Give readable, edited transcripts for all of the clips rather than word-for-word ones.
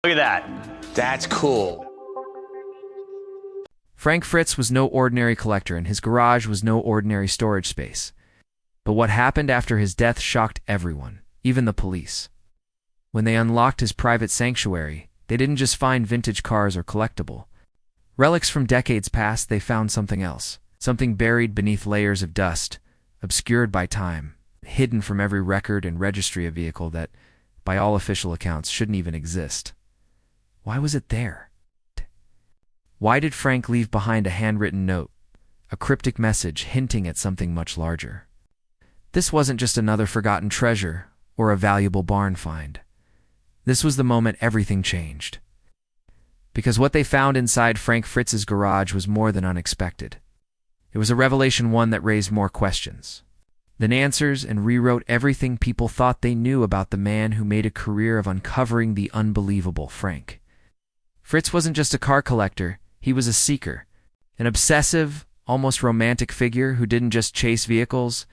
Look at that. That's cool. Frank Fritz was no ordinary collector, and his garage was no ordinary storage space. But what happened after his death shocked everyone, even the police. When they unlocked his private sanctuary, they didn't just find vintage cars or collectible relics from decades past. They found something else, something buried beneath layers of dust, obscured by time, hidden from every record and registry of vehicle that, by all official accounts, shouldn't even exist. Why was it there? Why did Frank leave behind a handwritten note, a cryptic message hinting at something much larger? This wasn't just another forgotten treasure or a valuable barn find. This was the moment everything changed. Because what they found inside Frank Fritz's garage was more than unexpected. It was a revelation, one that raised more questions than answers and rewrote everything people thought they knew about the man who made a career of uncovering the unbelievable. Frank Fritz wasn't just a car collector, he was a seeker, an obsessive, almost romantic figure who didn't just chase vehicles,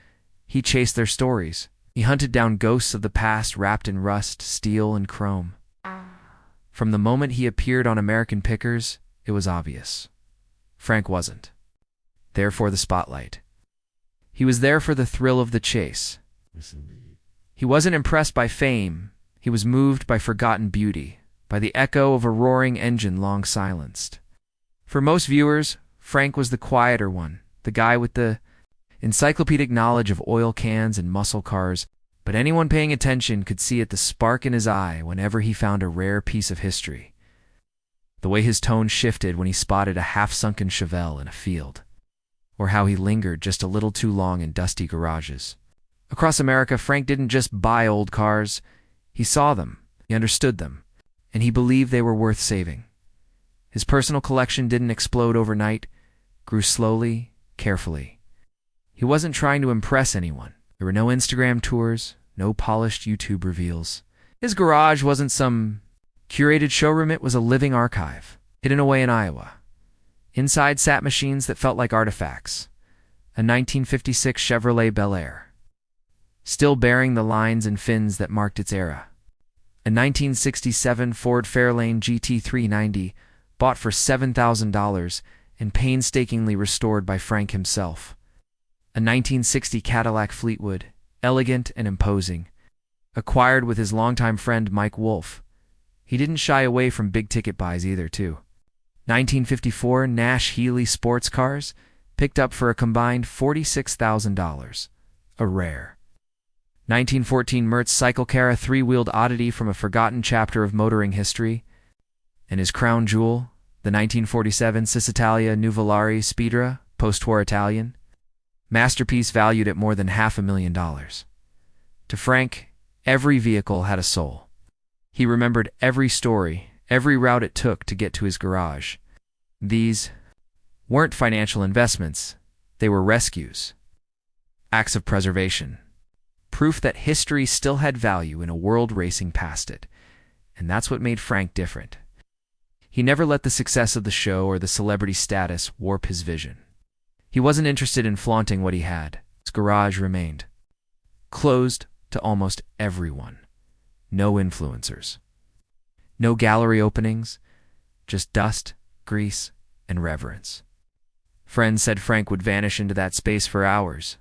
he chased their stories. He hunted down ghosts of the past wrapped in rust, steel, and chrome. From the moment he appeared on American Pickers, it was obvious. Frank wasn't there for the spotlight. He was there for the thrill of the chase. He wasn't impressed by fame. He was moved by forgotten beauty, by the echo of a roaring engine long silenced. For most viewers, Frank was the quieter one, the guy with the encyclopedic knowledge of oil cans and muscle cars, but anyone paying attention could see it, the spark in his eye whenever he found a rare piece of history. The way his tone shifted when he spotted a half-sunken Chevelle in a field, or how he lingered just a little too long in dusty garages. Across America, Frank didn't just buy old cars. He saw them, he understood them, and he believed they were worth saving. His personal collection didn't explode overnight, grew slowly, carefully. He wasn't trying to impress anyone. There were no Instagram tours, no polished YouTube reveals. His garage wasn't some curated showroom, it was a living archive, hidden away in Iowa. Inside sat machines that felt like artifacts. A 1956 Chevrolet Bel Air, still bearing the lines and fins that marked its era. A 1967 Ford Fairlane GT390, bought for $7,000 and painstakingly restored by Frank himself. A 1960 Cadillac Fleetwood, elegant and imposing, acquired with his longtime friend Mike Wolfe. He didn't shy away from big-ticket buys either, too. 1954 Nash Healey sports cars, picked up for a combined $46,000, a rare. 1914 Mertz Cycle Car, a three-wheeled oddity from a forgotten chapter of motoring history, and his crown jewel, the 1947 Cisitalia Nuvolari Speedra, post-war Italian, masterpiece valued at more than $500,000. To Frank, every vehicle had a soul. He remembered every story, every route it took to get to his garage. These weren't financial investments, they were rescues, acts of preservation, proof that history still had value in a world racing past it. And that's what made Frank different. He never let the success of the show or the celebrity status warp his vision. He wasn't interested in flaunting what he had. His garage remained closed to almost everyone. No influencers. No gallery openings, just dust, grease, and reverence. Friends said Frank would vanish into that space for hours,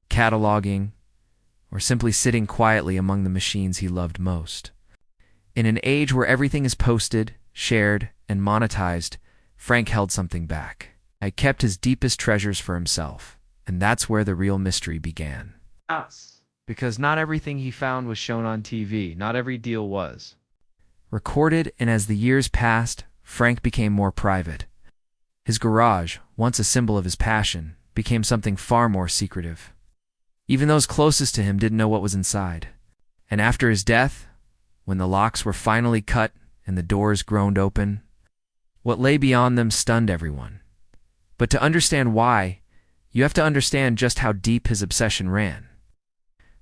cataloging, or simply sitting quietly among the machines he loved most. In an age where everything is posted, shared, and monetized, Frank held something back. He kept his deepest treasures for himself, and that's where the real mystery began. Us. Because not everything he found was shown on TV, not every deal was recorded, and as the years passed, Frank became more private. His garage, once a symbol of his passion, became something far more secretive. Even those closest to him didn't know what was inside. And after his death, when the locks were finally cut and the doors groaned open, what lay beyond them stunned everyone. But to understand why, you have to understand just how deep his obsession ran.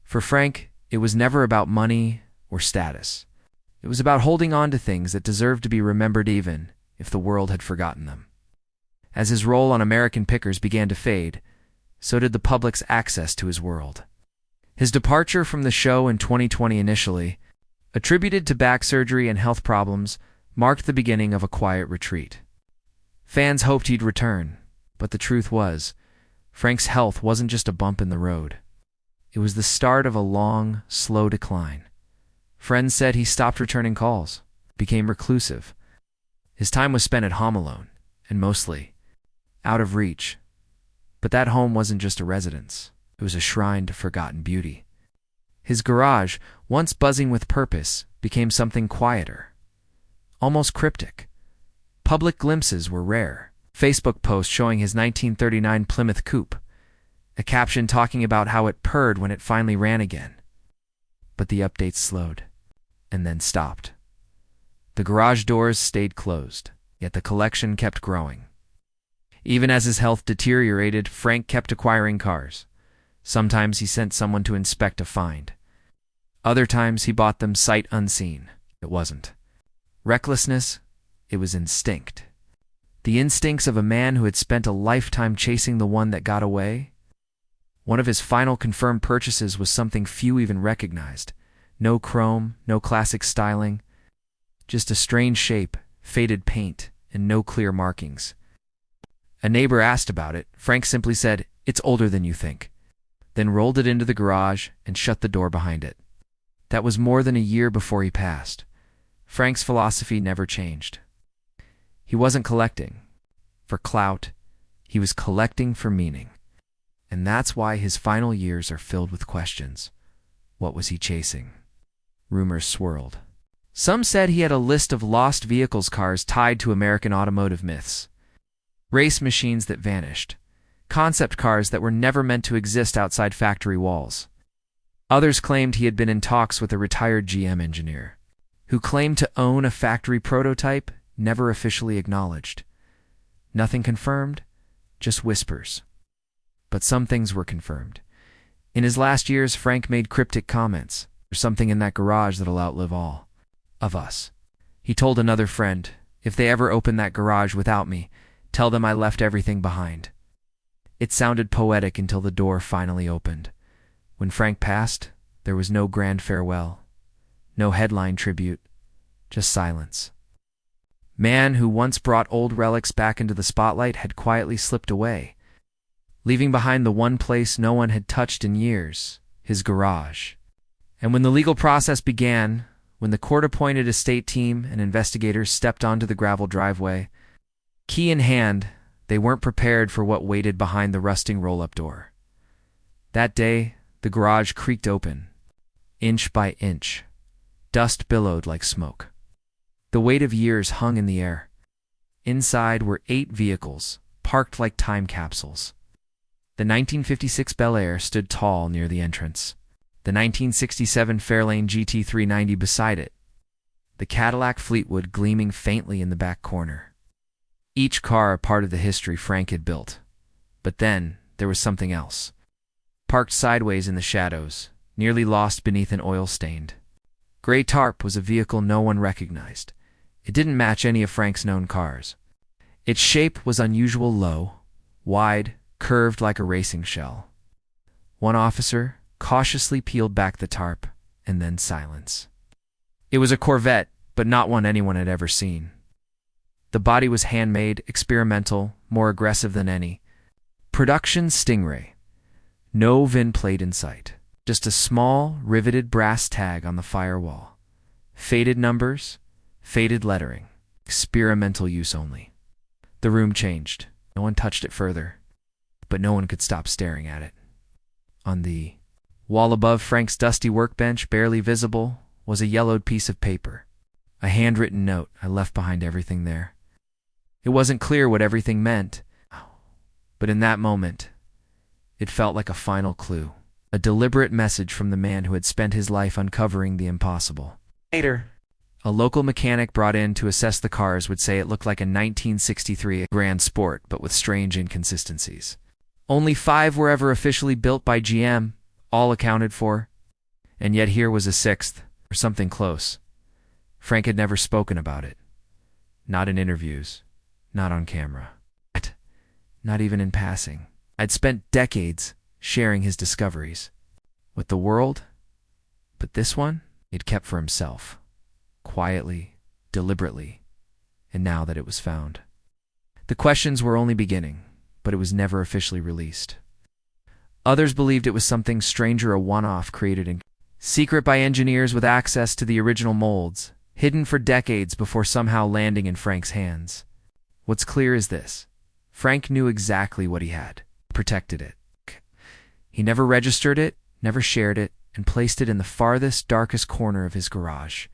For Frank, it was never about money or status. It was about holding on to things that deserved to be remembered even if the world had forgotten them. As his role on American Pickers began to fade, so did the public's access to his world. His departure from the show in 2020 initially, attributed to back surgery and health problems, marked the beginning of a quiet retreat. Fans hoped he'd return, but the truth was, Frank's health wasn't just a bump in the road. It was the start of a long, slow decline. Friends said he stopped returning calls, became reclusive. His time was spent at home alone, and mostly out of reach. But that home wasn't just a residence. It was a shrine to forgotten beauty. His garage, once buzzing with purpose, became something quieter, almost cryptic. Public glimpses were rare. Facebook posts showing his 1939 Plymouth coupe, a caption talking about how it purred when it finally ran again. But the updates slowed, and then stopped. The garage doors stayed closed, yet the collection kept growing. Even as his health deteriorated, Frank kept acquiring cars. Sometimes he sent someone to inspect a find. Other times he bought them sight unseen. It wasn't recklessness, it was instinct. The instincts of a man who had spent a lifetime chasing the one that got away. One of his final confirmed purchases was something few even recognized. No chrome, no classic styling, just a strange shape, faded paint, and no clear markings. A neighbor asked about it. Frank simply said, "It's older than you think," then rolled it into the garage and shut the door behind it. That was more than a year before he passed. Frank's philosophy never changed. He wasn't collecting for clout, he was collecting for meaning. And that's why his final years are filled with questions. What was he chasing? Rumors swirled. Some said he had a list of lost vehicles cars tied to American automotive myths. Race machines that vanished. Concept cars that were never meant to exist outside factory walls. Others claimed he had been in talks with a retired GM engineer, who claimed to own a factory prototype never officially acknowledged. Nothing confirmed, just whispers. But some things were confirmed. In his last years, Frank made cryptic comments. There's something in that garage that'll outlive all of us. He told another friend, "If they ever open that garage without me, tell them I left everything behind." It sounded poetic until the door finally opened. When Frank passed, there was no grand farewell, no headline tribute, just silence. Man who once brought old relics back into the spotlight had quietly slipped away, leaving behind the one place no one had touched in years, his garage. And when the legal process began, when the court-appointed estate team and investigators stepped onto the gravel driveway, key in hand, they weren't prepared for what waited behind the rusting roll-up door. That day, the garage creaked open, inch by inch. Dust billowed like smoke. The weight of years hung in the air. Inside were 8 vehicles, parked like time capsules. The 1956 Bel Air stood tall near the entrance. The 1967 Fairlane GT390 beside it. The Cadillac Fleetwood gleaming faintly in the back corner. Each car a part of the history Frank had built. But then, there was something else. Parked sideways in the shadows, nearly lost beneath an oil-stained gray tarp, was a vehicle no one recognized. It didn't match any of Frank's known cars. Its shape was unusual, low, wide, curved like a racing shell. One officer cautiously peeled back the tarp, and then silence. It was a Corvette, but not one anyone had ever seen. The body was handmade, experimental, more aggressive than any. Production Stingray. No VIN plate in sight. Just a small, riveted brass tag on the firewall. Faded numbers, faded lettering. Experimental use only. The room changed. No one touched it further, but no one could stop staring at it. On the wall above Frank's dusty workbench, barely visible, was a yellowed piece of paper. A handwritten note. "I left behind everything there." It wasn't clear what everything meant, but in that moment, it felt like a final clue. A deliberate message from the man who had spent his life uncovering the impossible. Later, a local mechanic brought in to assess the cars would say it looked like a 1963 Grand Sport, but with strange inconsistencies. Only 5 were ever officially built by GM, all accounted for. And yet here was a 6th, or something close. Frank had never spoken about it. Not in interviews, not on camera. Not even in passing. I'd spent decades sharing his discoveries with the world, but this one, he'd kept for himself, quietly, deliberately, and now that it was found. The questions were only beginning, but it was never officially released. Others believed it was something stranger, a one-off created in secret by engineers with access to the original molds, hidden for decades before somehow landing in Frank's hands. What's clear is this: Frank knew exactly what he had, protected it. He never registered it, never shared it, and placed it in the farthest, darkest corner of his garage.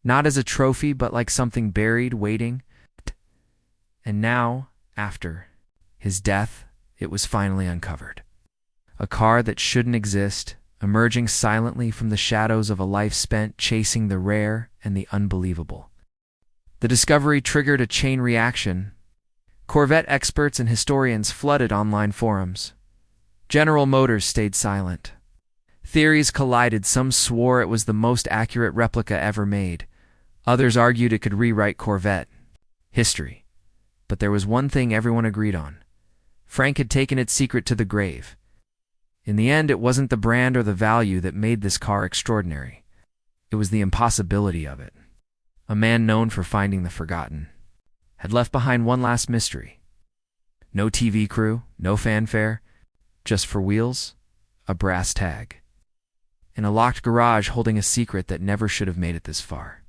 Not as a trophy, but like something buried, waiting. And now, after his death, it was finally uncovered. A car that shouldn't exist, emerging silently from the shadows of a life spent chasing the rare and the unbelievable. The discovery triggered a chain reaction. Corvette experts and historians flooded online forums. General Motors stayed silent. Theories collided. Some swore it was the most accurate replica ever made. Others argued it could rewrite Corvette history. But there was one thing everyone agreed on: Frank had taken its secret to the grave. In the end, it wasn't the brand or the value that made this car extraordinary. It was the impossibility of it. A man known for finding the forgotten had left behind one last mystery. No TV crew, no fanfare, just for wheels, a brass tag, and a locked garage holding a secret that never should have made it this far.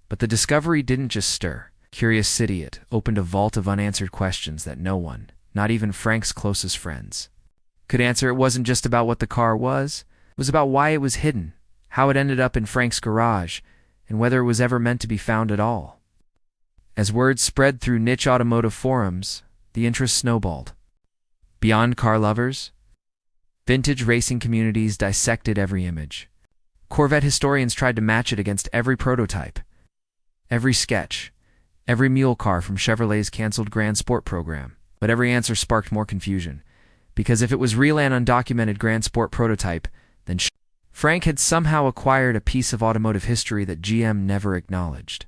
But the discovery didn't just stir curiosity, it opened a vault of unanswered questions that no one, not even Frank's closest friends, could answer. It wasn't just about what the car was, it was about why it was hidden, how it ended up in Frank's garage, and whether it was ever meant to be found at all. As word spread through niche automotive forums, the interest snowballed. Beyond car lovers, vintage racing communities dissected every image. Corvette historians tried to match it against every prototype, every sketch, every mule car from Chevrolet's canceled Grand Sport program. But every answer sparked more confusion, because if it was real and undocumented Grand Sport prototype, then Frank had somehow acquired a piece of automotive history that GM never acknowledged.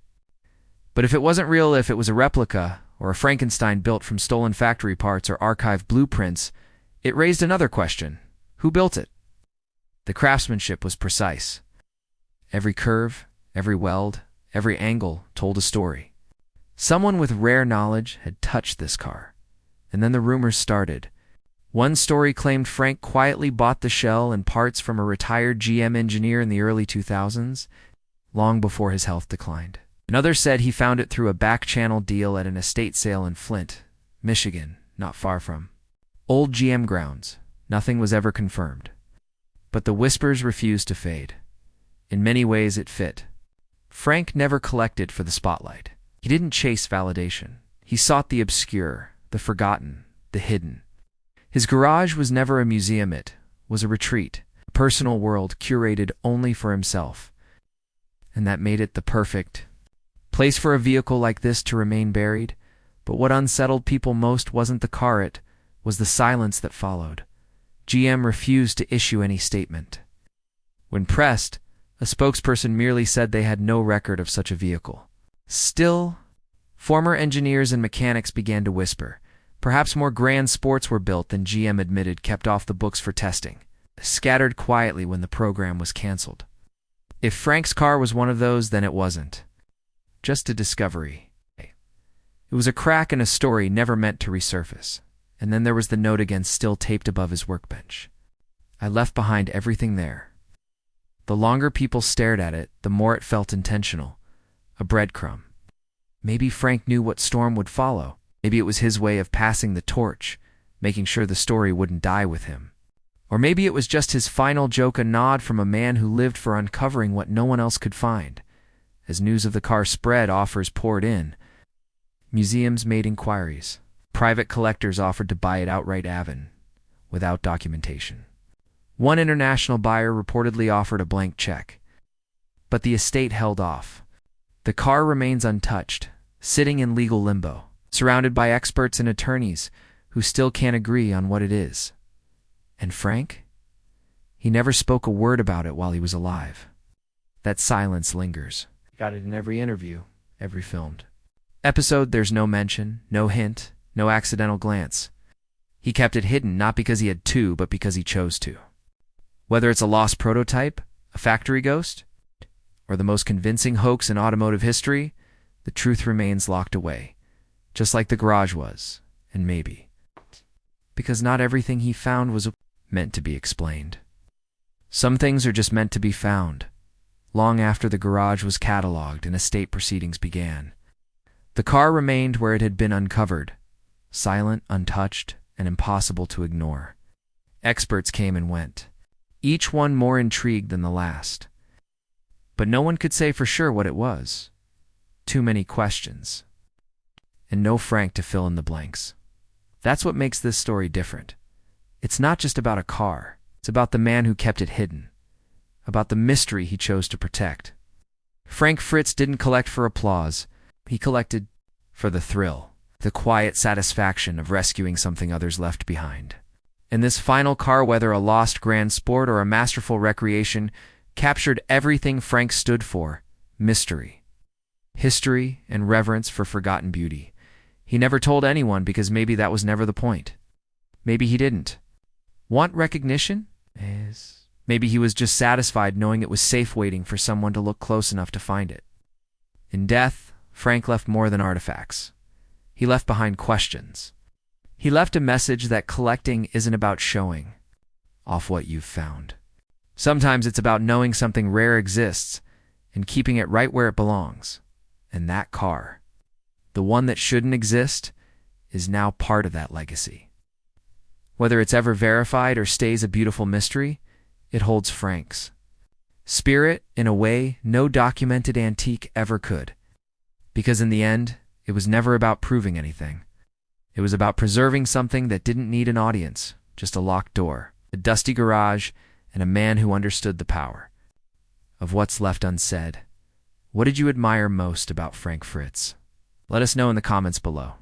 But if it wasn't real, if it was a replica, or a Frankenstein built from stolen factory parts or archived blueprints, it raised another question: who built it? The craftsmanship was precise. Every curve, every weld, every angle told a story. Someone with rare knowledge had touched this car. And then the rumors started. One story claimed Frank quietly bought the shell and parts from a retired GM engineer in the early 2000s, long before his health declined. Another said he found it through a back-channel deal at an estate sale in Flint, Michigan, not far from old GM grounds. Nothing was ever confirmed. But the whispers refused to fade. In many ways it fit. Frank never collected for the spotlight. He didn't chase validation. He sought the obscure, the forgotten, the hidden. His garage was never a museum, it was a retreat, a personal world curated only for himself. And that made it the perfect place for a vehicle like this to remain buried. But what unsettled people most wasn't the car, it was the silence that followed. GM refused to issue any statement. When pressed, a spokesperson merely said they had no record of such a vehicle. Still, former engineers and mechanics began to whisper. Perhaps more grand sports were built than GM admitted, kept off the books for testing, scattered quietly when the program was canceled. If Frank's car was one of those, then it wasn't just a discovery. It was a crack in a story never meant to resurface. And then there was the note again, still taped above his workbench. I left behind everything there. The longer people stared at it, the more it felt intentional. A breadcrumb. Maybe Frank knew what storm would follow. Maybe it was his way of passing the torch, making sure the story wouldn't die with him. Or maybe it was just his final joke, a nod from a man who lived for uncovering what no one else could find. As news of the car spread, offers poured in. Museums made inquiries. Private collectors offered to buy it outright, without documentation. One international buyer reportedly offered a blank check. But the estate held off. The car remains untouched, sitting in legal limbo, surrounded by experts and attorneys who still can't agree on what it is. And Frank? He never spoke a word about it while he was alive. That silence lingers. Got it in every interview, every filmed episode. There's no mention, no hint, no accidental glance. He kept it hidden, not because he had to, but because he chose to. Whether it's a lost prototype, a factory ghost, or the most convincing hoax in automotive history, the truth remains locked away, just like the garage was, and maybe. Because not everything he found was meant to be explained. Some things are just meant to be found, long after the garage was cataloged and estate proceedings began. The car remained where it had been uncovered, silent, untouched, and impossible to ignore. Experts came and went, each one more intrigued than the last. But no one could say for sure what it was. Too many questions. And no Frank to fill in the blanks. That's what makes this story different. It's not just about a car. It's about the man who kept it hidden. About the mystery he chose to protect. Frank Fritz didn't collect for applause. He collected for the thrill, the quiet satisfaction of rescuing something others left behind. And this final car, whether a lost grand sport or a masterful recreation, captured everything Frank stood for: mystery, history, and reverence for forgotten beauty. He never told anyone because maybe that was never the point. Maybe he didn't want recognition? Maybe he was just satisfied knowing it was safe waiting for someone to look close enough to find it. In death, Frank left more than artifacts. He left behind questions. He left a message that collecting isn't about showing off what you've found. Sometimes it's about knowing something rare exists and keeping it right where it belongs. And that car, the one that shouldn't exist, is now part of that legacy. Whether it's ever verified or stays a beautiful mystery, it holds Frank's spirit in a way no documented antique ever could. Because in the end, it was never about proving anything. It was about preserving something that didn't need an audience, just a locked door, a dusty garage, and a man who understood the power of what's left unsaid. What did you admire most about Frank Fritz? Let us know in the comments below.